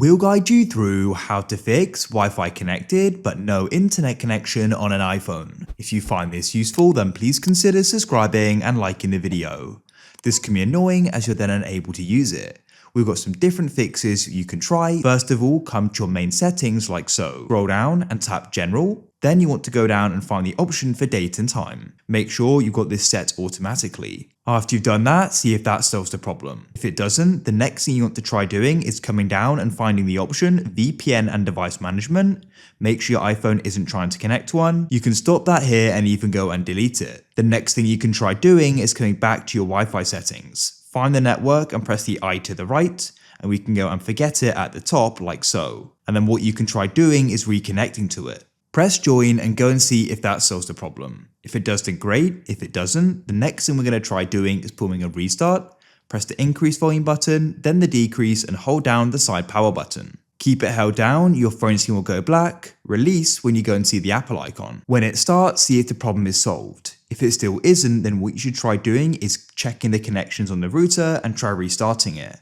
We'll guide you through how to fix Wi-Fi connected but no internet connection on an iPhone. If you find this useful, then please consider subscribing and liking the video. This can be annoying as you're then unable to use it. We've got some different fixes you can try. First of all, come to your main settings like so. Scroll down and tap General. Then you want to go down and find the option for date and time. Make sure you've got this set automatically. After you've done that, see if that solves the problem. If it doesn't, the next thing you want to try doing is coming down and finding the option VPN and device management. Make sure your iPhone isn't trying to connect to one. You can stop that here and even go and delete it. The next thing you can try doing is coming back to your Wi-Fi settings. Find the network and press the I to the right, and we can go and forget it at the top like so. And then what you can try doing is reconnecting to it. Press join and go and see if that solves the problem. If it does, then great. If it doesn't, the next thing we're going to try doing is pulling a restart. Press the increase volume button, then the decrease, and hold down the side power button. Keep it held down, your phone screen will go black. Release when you go and see the Apple icon. When it starts, see if the problem is solved. If it still isn't, then what you should try doing is checking the connections on the router and try restarting it.